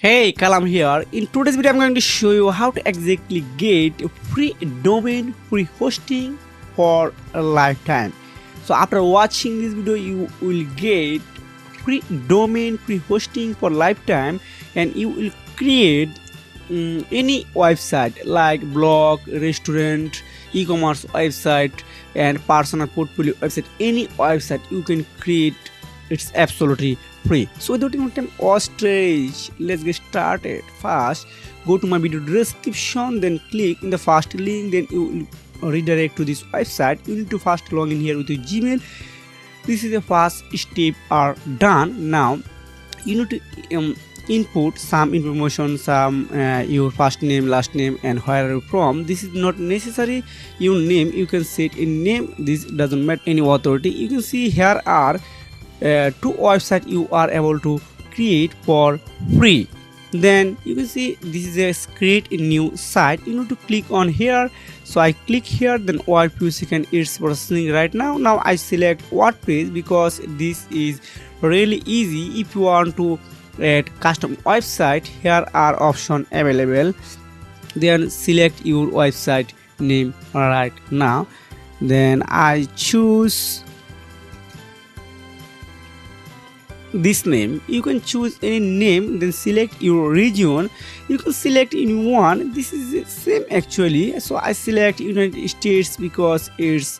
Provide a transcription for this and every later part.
Hey, Kalam here. In today's video, I'm going to show you how to exactly get free domain, free hosting for a lifetime. So after watching this video, you will get free domain, free hosting for lifetime, and you will create any website like blog, restaurant, e-commerce website, and personal portfolio website. Any website you can create. It's absolutely free. So without any time ostrich, let's get started. First, go to my video description, then click in the first link, then you will redirect to this website. You need to first log in here with your Gmail. This is the first step are done. Now you need to input some information, your first name, last name, and where are you from. This is not necessary. Your name you can set in name. This doesn't matter any authority. You can see here are two websites you are able to create for free. Then you can see this is a create a new site. You need to click on here. So I click here, then wait few seconds, it's processing right now. Now I select WordPress because this is really easy. If you want to add custom website, here are options available. Then select your website name right now. Then I choose this name. You can choose any name, then select your region. You can select anyone. This is the same actually, so I select United States because it's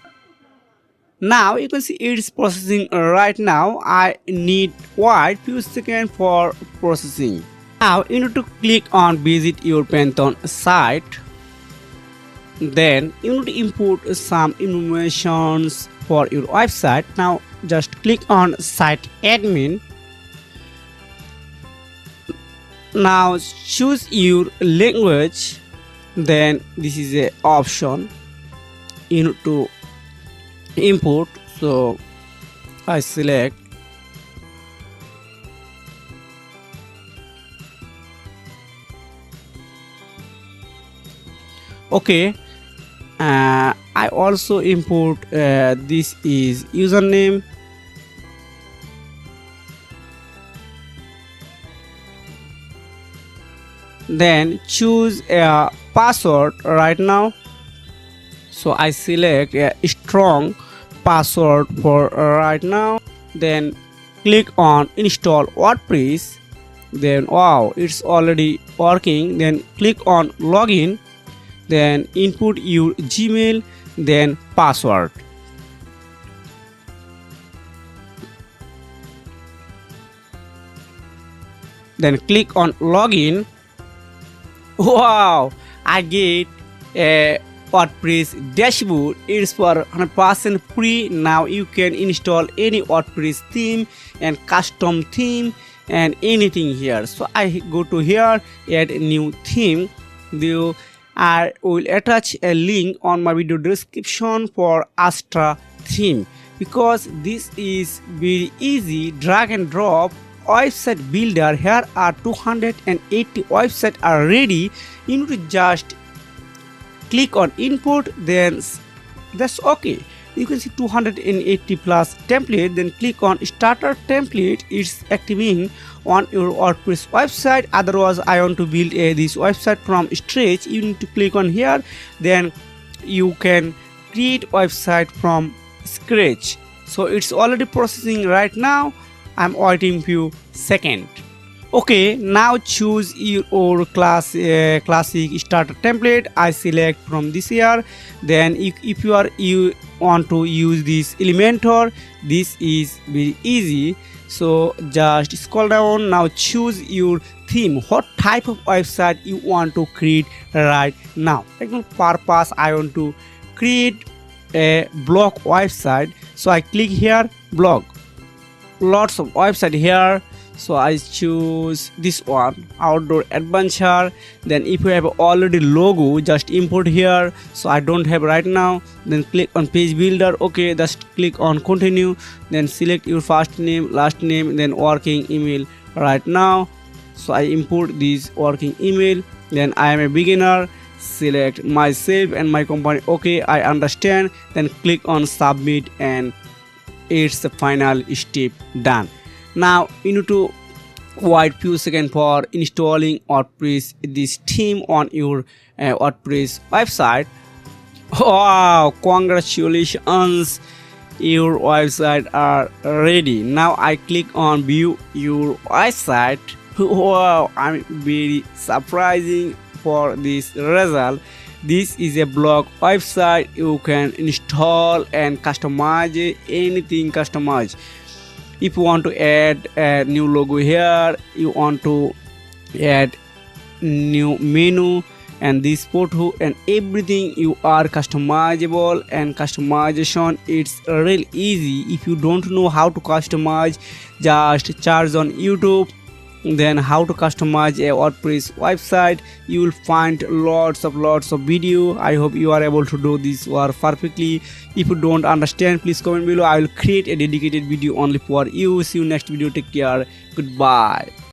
now you can see it's processing right now. I need wait few seconds for processing. Now you need to click on visit your Python site. Then you need to import some informations for your website. Now just click on site admin. Now choose your language. Then this is a option you need to import, so I select okay. I also import this is username. Then choose a password right now. So I select a strong password for right now. Then click on install WordPress. Then wow, it's already working. Then click on login. Then input your Gmail, then password. Then click on login. Wow, I get a WordPress dashboard. It's for 100% free. Now you can install any WordPress theme and custom theme and anything here. So I go to here, add a new theme. I will attach a link on my video description for Astra theme because this is very easy drag and drop website builder. Here are 280 websites are ready. You need to just click on input, then that's okay. You can see 280 plus template. Then click on starter template. It's activating on your WordPress website. Otherwise I want to build this website from scratch. You need to click on here, then you can create website from scratch. So it's already processing right now. I'm waiting few seconds. Okay, now choose your classic starter template. I select from this here. Then if you want to use this Elementor, this is very easy. So just scroll down. Now choose your theme. What type of website you want to create right now? For purpose, I want to create a blog website. So I click here, blog. Lots of website here. So I choose this one, outdoor adventure. Then if you have already logo, just import here. So I don't have right now. Then click on page builder. Okay, just click on continue. Then select your first name, last name, then working email right now. So I import this working email. Then I am a beginner. Select myself and my company. Okay, I understand. Then click on submit and it's the final step done. Now you need to wait few seconds for installing WordPress this theme on your WordPress website. Wow, congratulations, your website are ready. Now I click on view your website. Wow, I'm very surprising for this result. This is a blog website. You can install and customize anything customized. If you want to add a new logo here, you want to add new menu and this photo and everything, you are customizable. And customization, it's real easy. If you don't know how to customize, just search on YouTube then how to customize a WordPress website. You will find lots of video. I hope you are able to do this work perfectly. If you don't understand, please comment below. I will create a dedicated video only for you. See you next video. Take care. Goodbye.